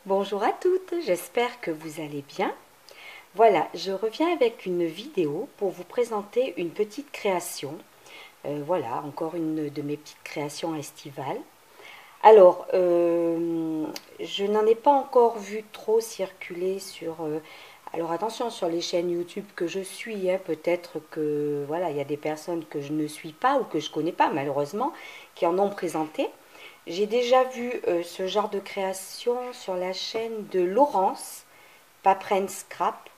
Bonjour à toutes, j'espère que vous allez bien. Voilà, je reviens avec une vidéo pour vous présenter une petite création. Voilà, encore une de mes petites créations estivales. Alors, je n'en ai pas encore vu trop circuler sur... alors attention, sur les chaînes YouTube que je suis, hein, peut-être que voilà, il y a des personnes que je ne suis pas ou que je ne connais pas malheureusement, qui en ont présenté. J'ai déjà vu ce genre de création sur la chaîne de Laurence, Papren Scrap.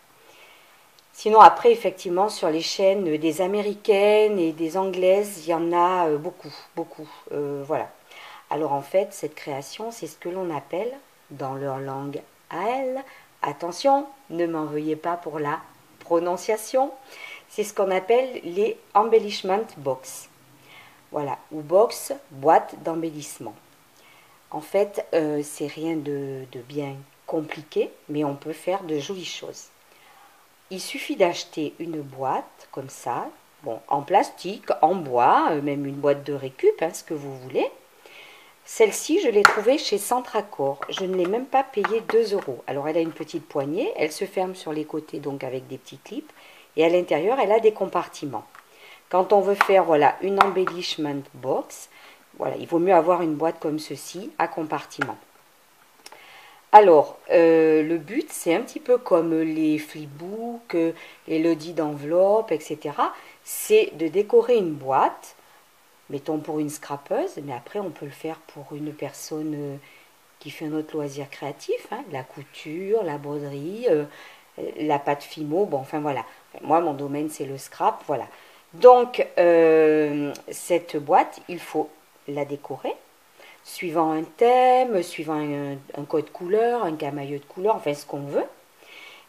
Sinon, après, effectivement, sur les chaînes des américaines et des anglaises, il y en a beaucoup, beaucoup. Voilà. Alors, en fait, cette création, c'est ce que l'on appelle, dans leur langue à elles, attention, ne m'en veuillez pas pour la prononciation, c'est ce qu'on appelle les embellishment box. Voilà, ou box, boîte d'embellissement. En fait, c'est rien de bien compliqué, mais on peut faire de jolies choses. Il suffit d'acheter une boîte comme ça, bon, en plastique, en bois, même une boîte de récup, hein, ce que vous voulez. Celle-ci, je l'ai trouvée chez Centracor. Je ne l'ai même pas payée 2 euros. Alors, elle a une petite poignée, elle se ferme sur les côtés, donc avec des petits clips, et à l'intérieur, elle a des compartiments. Quand on veut faire, voilà, une embellishment box, voilà, il vaut mieux avoir une boîte comme ceci, à compartiment. Alors, le but, c'est un petit peu comme les flipbooks, les lodis d'enveloppe, etc. C'est de décorer une boîte, mettons pour une scrapeuse, mais après on peut le faire pour une personne qui fait un autre loisir créatif, hein, la couture, la broderie, la pâte fimo, bon, enfin voilà. Moi, mon domaine, c'est le scrap, voilà. Donc, cette boîte, il faut la décorer suivant un thème, suivant un code couleur, un camailleux de couleur, enfin ce qu'on veut.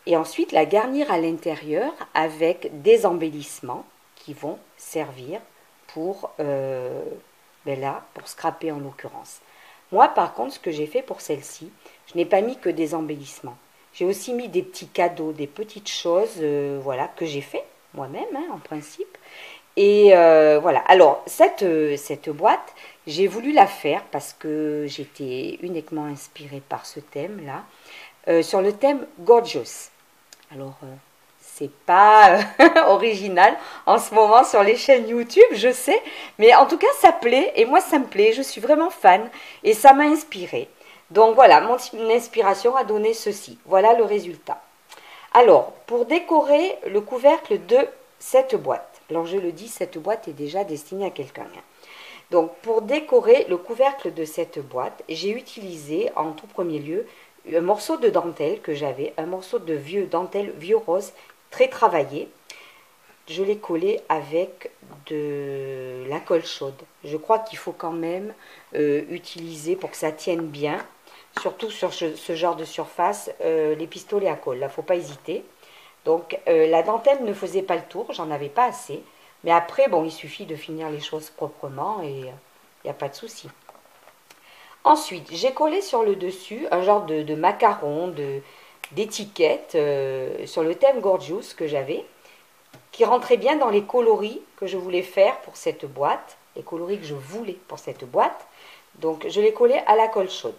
Et ensuite la garnir à l'intérieur avec des embellissements qui vont servir pour, pour scraper en l'occurrence. Moi par contre, ce que j'ai fait pour celle-ci, je n'ai pas mis que des embellissements. J'ai aussi mis des petits cadeaux, des petites choses voilà, que j'ai fait moi-même hein, en principe. Et voilà. Alors, cette boîte, j'ai voulu la faire parce que j'étais uniquement inspirée par ce thème-là, sur le thème Gorgeous. Alors, c'est pas original en ce moment sur les chaînes YouTube, je sais, mais en tout cas, ça plaît et moi, ça me plaît. Je suis vraiment fan et ça m'a inspirée. Donc voilà, mon inspiration a donné ceci. Voilà le résultat. Alors, pour décorer le couvercle de cette boîte, alors je le dis, cette boîte est déjà destinée à quelqu'un. Donc pour décorer le couvercle de cette boîte, j'ai utilisé en tout premier lieu un morceau de dentelle que j'avais, un morceau de vieux dentelle, vieux rose, très travaillé. Je l'ai collé avec de la colle chaude. Je crois qu'il faut quand même utiliser pour que ça tienne bien, surtout sur ce genre de surface, les pistolets à colle. Là, il ne faut pas hésiter. Donc la dentelle ne faisait pas le tour, j'en avais pas assez. Mais après, bon, il suffit de finir les choses proprement et il n'y a pas de souci. Ensuite, j'ai collé sur le dessus un genre de macaron, d'étiquette sur le thème Gorgeous que j'avais, qui rentrait bien dans les coloris que je voulais faire pour cette boîte, les coloris que je voulais pour cette boîte. Donc je l'ai collé à la colle chaude.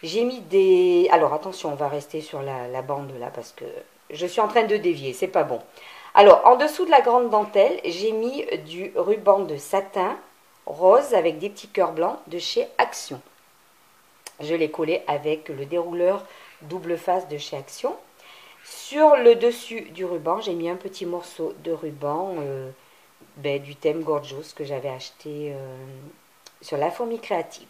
J'ai mis des... Alors attention, on va rester sur la bande là parce que je suis en train de dévier, c'est pas bon. Alors en dessous de la grande dentelle, j'ai mis du ruban de satin rose avec des petits cœurs blancs de chez Action. Je l'ai collé avec le dérouleur double face de chez Action. Sur le dessus du ruban, j'ai mis un petit morceau de ruban du thème Gorgeous que j'avais acheté sur la fourmi créative.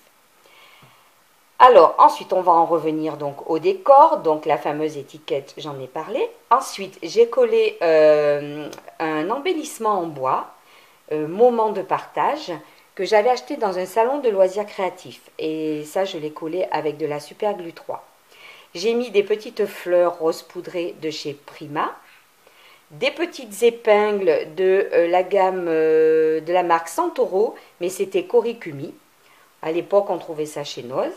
Alors, ensuite, on va en revenir donc au décor, donc la fameuse étiquette, j'en ai parlé. Ensuite, j'ai collé un embellissement en bois, moment de partage, que j'avais acheté dans un salon de loisirs créatifs. Et ça, je l'ai collé avec de la Super Glue 3. J'ai mis des petites fleurs rose poudrées de chez Prima, des petites épingles de la gamme de la marque Santoro, mais c'était Korikumi. À l'époque, on trouvait ça chez Noz.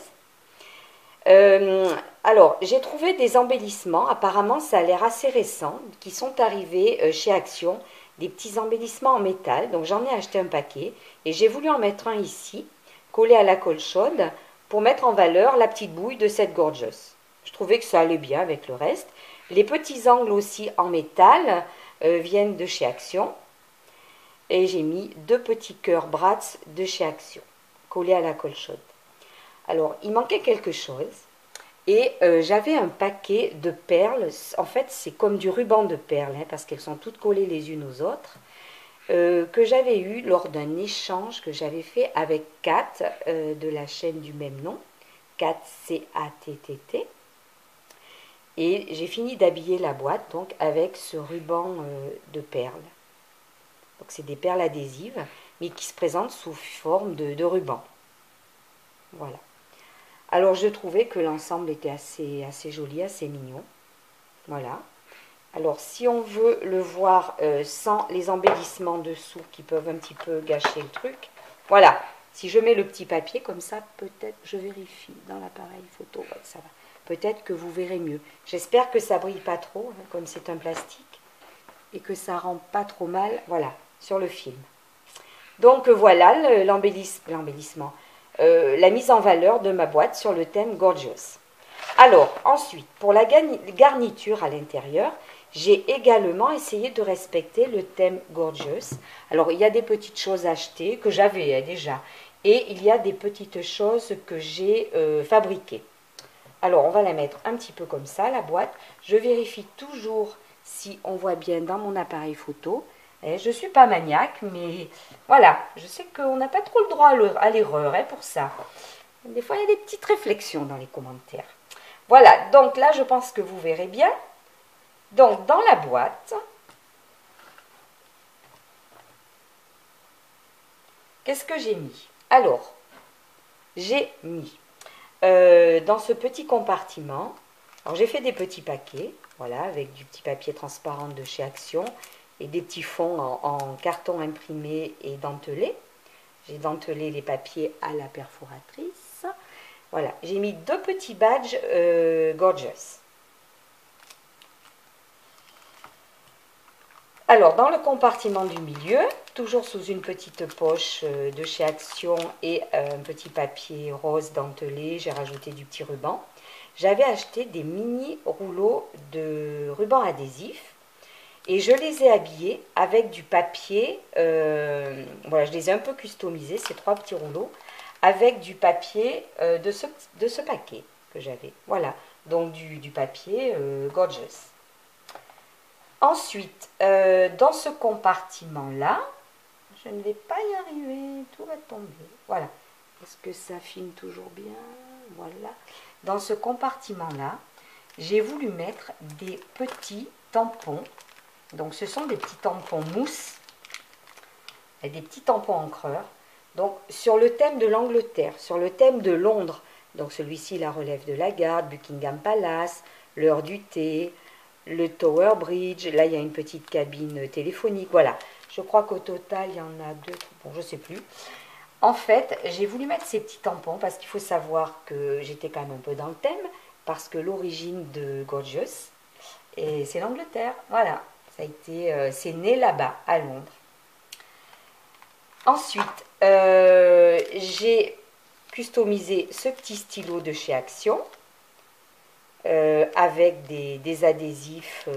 Alors, j'ai trouvé des embellissements, apparemment ça a l'air assez récent, qui sont arrivés chez Action, des petits embellissements en métal, donc j'en ai acheté un paquet, et j'ai voulu en mettre un ici, collé à la colle chaude, pour mettre en valeur la petite bouille de cette Gorgeous. Je trouvais que ça allait bien avec le reste. Les petits angles aussi en métal viennent de chez Action. Et j'ai mis 2 petits cœurs Bratz de chez Action, collés à la colle chaude. Alors, il manquait quelque chose. Et j'avais un paquet de perles. En fait, c'est comme du ruban de perles, hein, parce qu'elles sont toutes collées les unes aux autres. Que j'avais eu lors d'un échange que j'avais fait avec Kat de la chaîne du même nom, Kat CATTT. Et j'ai fini d'habiller la boîte donc avec ce ruban de perles. Donc c'est des perles adhésives, mais qui se présentent sous forme de ruban. Voilà. Alors je trouvais que l'ensemble était assez joli, assez mignon. Voilà. Alors si on veut le voir sans les embellissements dessous qui peuvent un petit peu gâcher le truc, voilà. Si je mets le petit papier comme ça, peut-être, je vérifie dans l'appareil photo, ouais, ça va. Peut-être que vous verrez mieux. J'espère que ça brille pas trop, hein, comme c'est un plastique, et que ça rend pas trop mal, voilà, sur le film. Donc voilà l'embellissement, la mise en valeur de ma boîte sur le thème Gorgeous. Alors ensuite, pour la garniture à l'intérieur, j'ai également essayé de respecter le thème Gorgeous. Alors il y a des petites choses achetées que j'avais déjà, et il y a des petites choses que j'ai fabriquées. Alors on va la mettre un petit peu comme ça, la boîte. Je vérifie toujours si on voit bien dans mon appareil photo. Et je ne suis pas maniaque, mais voilà, je sais qu'on n'a pas trop le droit à l'erreur pour ça. Des fois, il y a des petites réflexions dans les commentaires. Voilà, donc là, je pense que vous verrez bien. Donc, dans la boîte, qu'est-ce que j'ai mis? Alors, j'ai mis dans ce petit compartiment, alors j'ai fait des petits paquets, voilà, avec du petit papier transparent de chez Action et des petits fonds en carton imprimé et dentelé. J'ai dentelé les papiers à la perforatrice. Voilà, j'ai mis 2 petits badges Gorgeous. Alors, dans le compartiment du milieu, toujours sous une petite poche de chez Action et un petit papier rose dentelé, j'ai rajouté du petit ruban. J'avais acheté des mini rouleaux de ruban adhésif et je les ai habillés avec du papier. Voilà, je les ai un peu customisés, ces 3 petits rouleaux, avec du papier de ce paquet que j'avais. Voilà, donc du papier Gorgeous. Ensuite, dans ce compartiment-là, je ne vais pas y arriver, tout va tomber. Voilà. Est-ce que ça filme toujours bien? Voilà. Dans ce compartiment-là, j'ai voulu mettre des petits tampons. Donc, ce sont des petits tampons mousse et des petits tampons encreurs. Donc, sur le thème de l'Angleterre, sur le thème de Londres. Donc, celui-ci, la relève de la garde, Buckingham Palace, l'heure du thé, le Tower Bridge, là il y a une petite cabine téléphonique, voilà. Je crois qu'au total il y en a 2, bon je ne sais plus. En fait, j'ai voulu mettre ces petits tampons parce qu'il faut savoir que j'étais quand même un peu dans le thème, parce que l'origine de Gorgeous, c'est l'Angleterre, voilà. Ça a été, c'est né là-bas, à Londres. Ensuite, j'ai customisé ce petit stylo de chez Action. Avec des adhésifs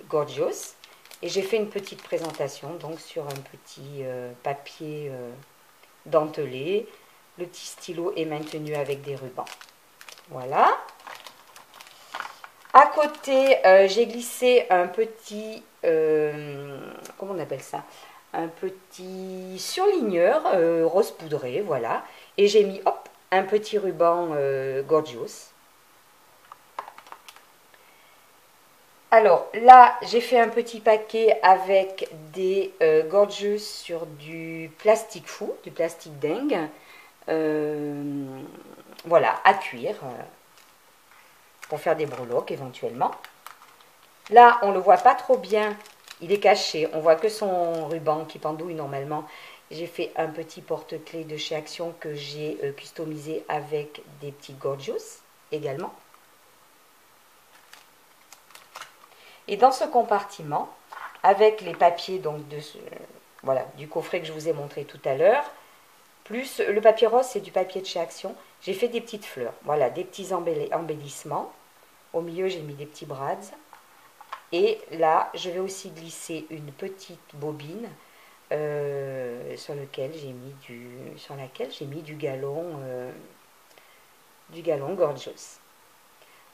Gorgeous, et j'ai fait une petite présentation donc sur un petit papier dentelé. Le petit stylo est maintenu avec des rubans. Voilà. À côté, j'ai glissé un petit comment on appelle ça, un petit surligneur rose poudré, voilà, et j'ai mis hop un petit ruban Gorgeous. Alors là, j'ai fait un petit paquet avec des Gorgeous sur du plastique fou, du plastique dingue. Voilà, à cuire pour faire des breloques éventuellement. Là, on ne le voit pas trop bien, il est caché. On voit que son ruban qui pendouille normalement. J'ai fait un petit porte-clés de chez Action que j'ai customisé avec des petits Gorgeous également. Et dans ce compartiment, avec les papiers donc voilà, du coffret que je vous ai montré tout à l'heure, plus le papier rose, c'est du papier de chez Action. J'ai fait des petites fleurs, voilà, des petits embellissements. Au milieu, j'ai mis des petits brads. Et là, je vais aussi glisser une petite bobine sur laquelle j'ai mis du galon Gorgeous.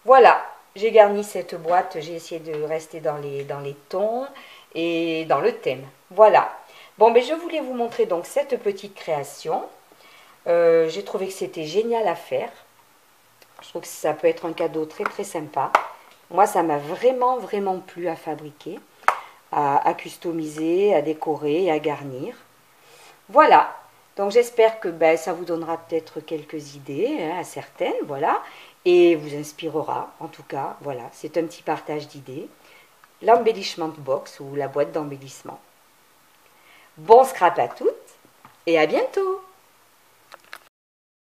Voilà, j'ai garni cette boîte, j'ai essayé de rester dans les tons et dans le thème. Voilà. Bon, mais je voulais vous montrer donc cette petite création. J'ai trouvé que c'était génial à faire. Je trouve que ça peut être un cadeau très très sympa. Moi, ça m'a vraiment vraiment plu à fabriquer, à customiser, à décorer et à garnir. Voilà. Donc j'espère que ça vous donnera peut-être quelques idées à certaines, voilà, et vous inspirera. En tout cas, voilà, c'est un petit partage d'idées. L'embellishment box ou la boîte d'embellissement. Bon scrap à toutes et à bientôt!